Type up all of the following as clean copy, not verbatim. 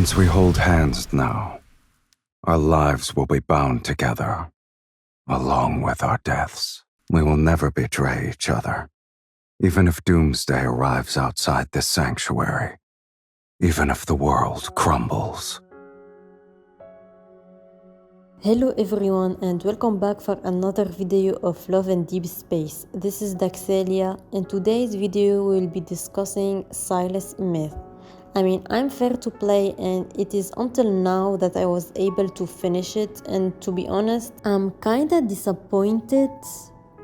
Once we hold hands now, our lives will be bound together, along with our deaths. We will never betray each other, even if doomsday arrives outside this sanctuary, even if the world crumbles. Hello everyone and welcome back for another video of Love and Deep Space. This is Daxelia. In today's video we'll be discussing Silas Myth. I'm fair to play and it is until now that I was able to finish it, and to be honest, I'm kinda disappointed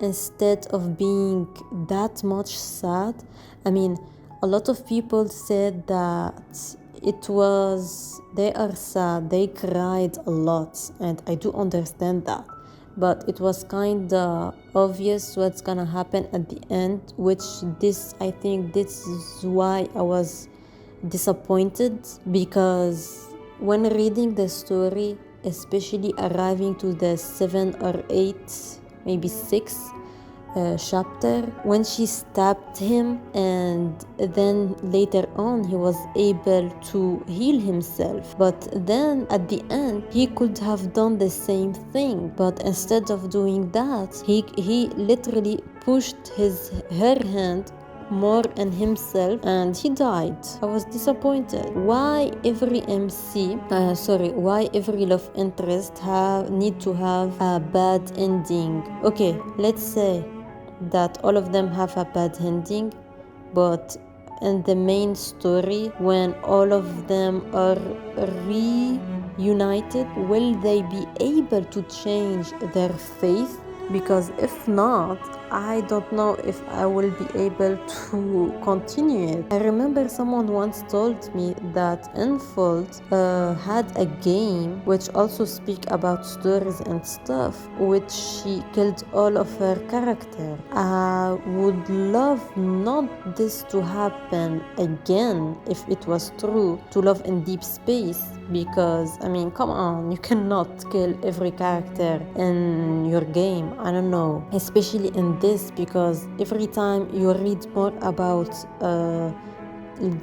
instead of being that much sad. A lot of people said that they are sad, they cried a lot, and I do understand that. But it was kinda obvious what's gonna happen at the end, I think this is why I was disappointed, because when reading the story, especially arriving to the 7 or 8, maybe 6 chapter, when she stabbed him and then later on he was able to heal himself, but then at the end he could have done the same thing, but instead of doing that, he literally pushed her hand more in himself and he died. I was disappointed. Why every why every love interest need to have a bad ending? Okay, let's say that all of them have a bad ending, but in the main story, when all of them are reunited, will they be able to change their faith? Because if not, I don't know if I will be able to continue it. I remember someone once told me that Unfold had a game which also speak about stories and stuff, which she killed all of her character. I would love not this to happen again if it was true to Love in Deep Space, because come on, you cannot kill every character in your game. I don't know, especially in this, because every time you read more about the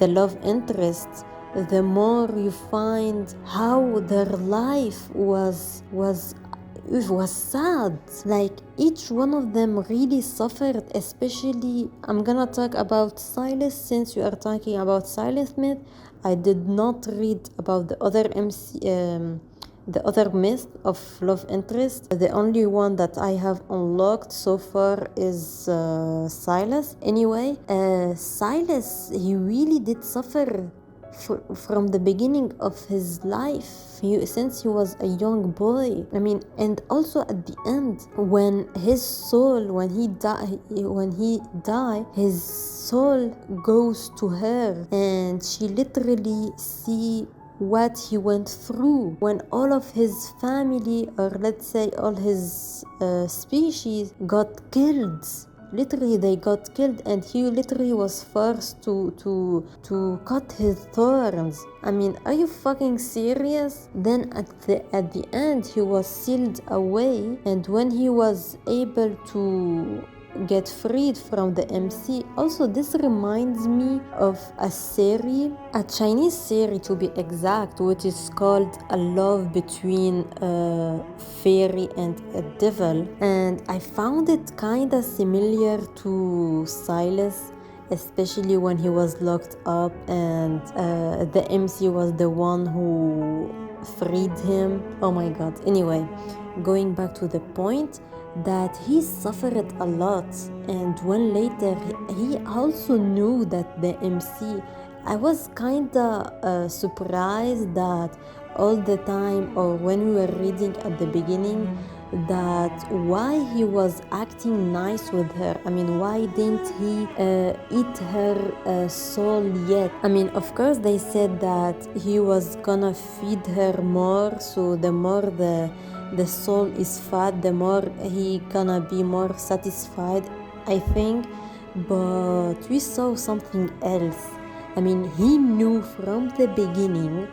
love interests, the more you find how their life was sad. Like, each one of them really suffered. Especially, I'm gonna talk about Silas, since you are talking about Silas Myth. I did not read about the other myth of love interest. The only one that I have unlocked so far is Silas. Anyway, Silas, he really did suffer from the beginning of his life, since he was a young boy. And also at the end, when he died, his soul goes to her, and she literally see what he went through when all of his family, or let's say all his species, got killed. Literally, they got killed, and he literally was forced to cut his thorns. Are you fucking serious? Then at the end, he was sealed away, and when he was able to get freed from the MC. Also, this reminds me of a Chinese series to be exact, which is called A Love Between a Fairy and a Devil, and I found it kinda similar to Silas, especially when he was locked up and the MC was the one who freed him. Oh my god. Anyway, going back to the point, that he suffered a lot, and when later he also knew that the MC, I was kinda surprised that all the time, or when we were reading at the beginning, that why he was acting nice with her. Why didn't he eat her soul yet? Of course they said that he was gonna feed her more, so the more the soul is fat, the more he gonna be more satisfied, I think. But we saw something else. He knew from the beginning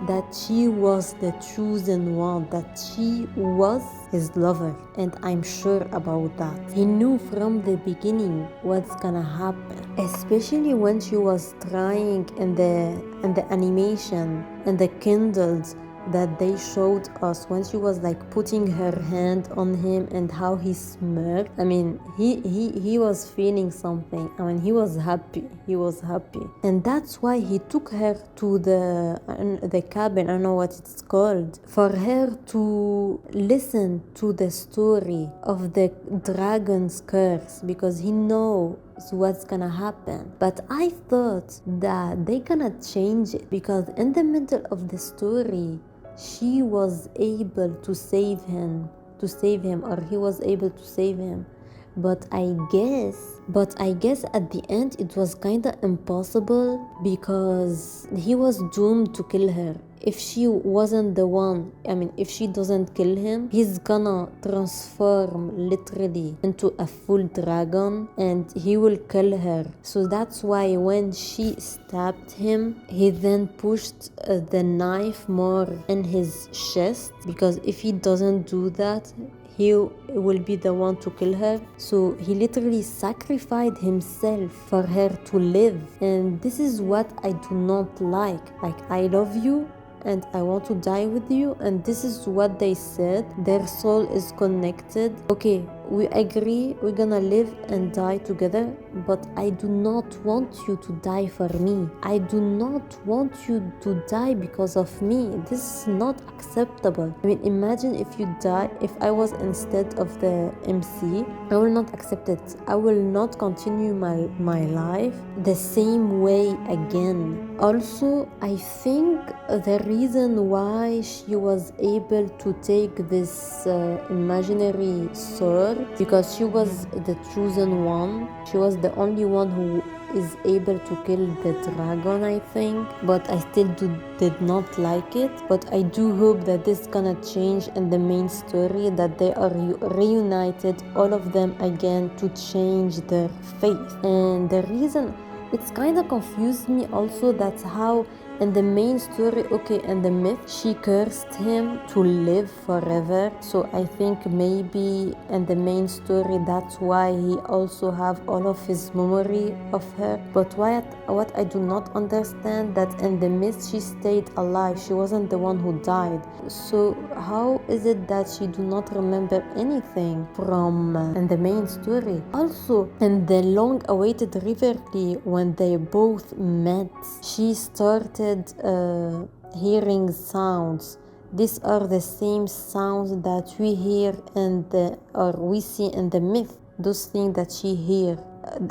that she was the chosen one, that she was his lover, and I'm sure about that. He knew from the beginning what's gonna happen, especially when she was trying in the animation and the candles that they showed us when she was like putting her hand on him and how he smirked. I mean, he was feeling something. I mean, he was happy. He was happy, and that's why he took her to the cabin. I don't know what it's called, for her to listen to the story of the dragon's curse, because he knows what's gonna happen. But I thought that they gonna change it, because in the middle of the story she was able to save him, or he was able to save him. But I guess at the end it was kinda impossible, because he was doomed to kill her. If she wasn't the one, I mean, if she doesn't kill him, he's gonna transform literally into a full dragon and he will kill her. So that's why when she stabbed him, he then pushed the knife more in his chest, because if he doesn't do that, he will be the one to kill her. So he literally sacrificed himself for her to live. And this is what I do not like. Like, I love you and I want to die with you, and this is what they said. Their soul is connected. Okay, we agree we're gonna live and die together, but I do not want you to die for me. I do not want you to die because of me. This is not acceptable. I mean, imagine if you die, if I was instead of the MC, I will not accept it. I will not continue my life the same way again. Also, I think the reason why she was able to take this imaginary sword, because she was the chosen one. She was the only one who is able to kill the dragon, I think. But I still did not like it. But I do hope that this gonna change in the main story, that they are reunited, all of them again, to change their faith. And the reason, it's kind of confused me also, that's how in the main story, okay, in the myth, she cursed him to live forever. So I think maybe in the main story, that's why he also have all of his memory of her. But what I do not understand, that in the myth she stayed alive. She wasn't the one who died. So how is it that she do not remember anything from in the main story? Also, in the long-awaited Riverly, when they both met, she started hearing sounds. These are the same sounds that we hear or we see in the myth. Those things that she hear,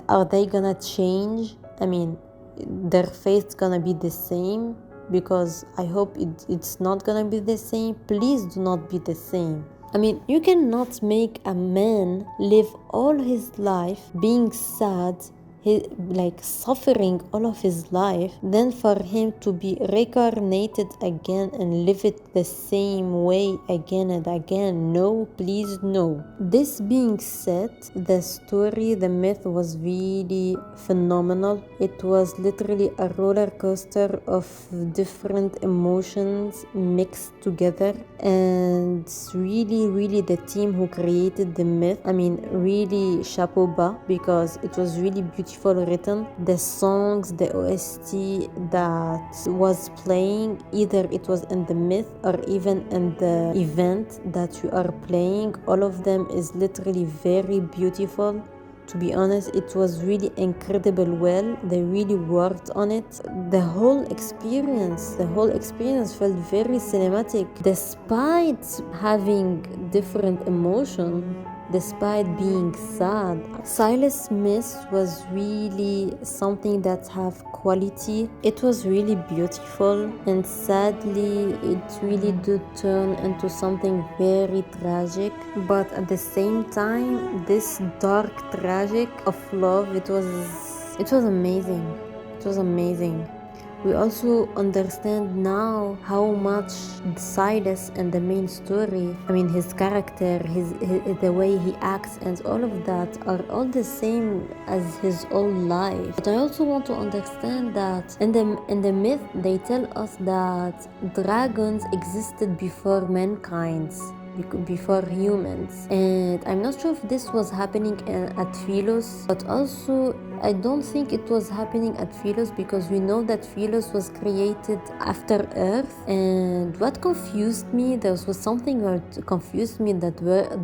are they gonna change? I mean, their fate's gonna be the same, because I hope it's not gonna be the same. Please do not be the same. I mean, you cannot make a man live all his life being sad, like suffering all of his life, then for him to be reincarnated again and live it the same way again and again. No, please, no. This being said, the story, the myth was really phenomenal. It was literally a roller coaster of different emotions mixed together, and really the team who created the myth, I mean, really chapeau bas, because it was really beautiful written. The songs, the OST that was playing, either it was in the myth or even in the event that you are playing, all of them is literally very beautiful. To be honest, it was really incredible. Well, they really worked on it. The whole experience felt very cinematic, despite having different emotions, despite being sad. Silas Smith was really something that have quality. It was really beautiful, and sadly it really did turn into something very tragic. But at the same time, this dark tragic of love, it was amazing. It was amazing. We also understand now how much Silas in the main story, I mean, his character, his the way he acts and all of that are all the same as his own life. But I also want to understand that in the myth, they tell us that dragons existed before mankind, before humans, and I'm not sure if this was happening at Philos, but also I don't think it was happening at Philos, because we know that Philos was created after Earth. And what confused me, there was something that confused me, that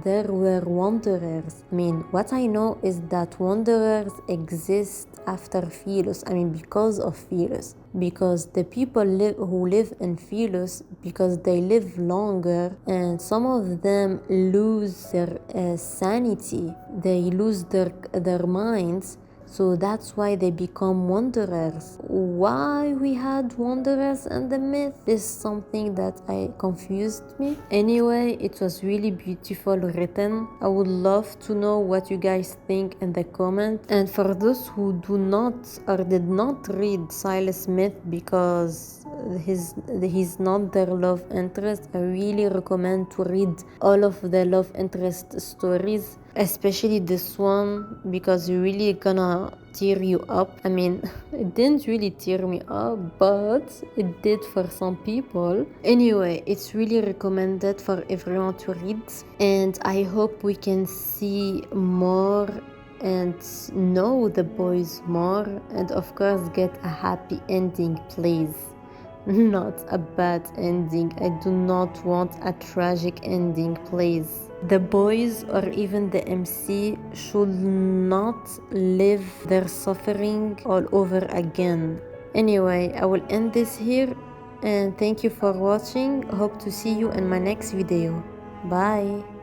there were wanderers. I mean, what I know is that wanderers exist after Philos. I mean, because of Philos. Because the people who live in Philos, because they live longer, and some of them lose their sanity, they lose their minds. So that's why they become wanderers. Why we had wanderers in the myth is something that confused me. Anyway, it was really beautiful written. I would love to know what you guys think in the comments. And for those who do not or did not read Silas Myth because he's not their love interest, I really recommend to read all of the love interest stories, especially this one, because you're really gonna tear you up. I mean, it didn't really tear me up, but it did for some people. Anyway, it's really recommended for everyone to read, and I hope we can see more and know the boys more, and of course get a happy ending, please. Not a bad ending. I do not want a tragic ending, please. The boys or even the MC should not live their suffering all over again. Anyway, I will end this here, and thank you for watching. Hope to see you in my next video. Bye.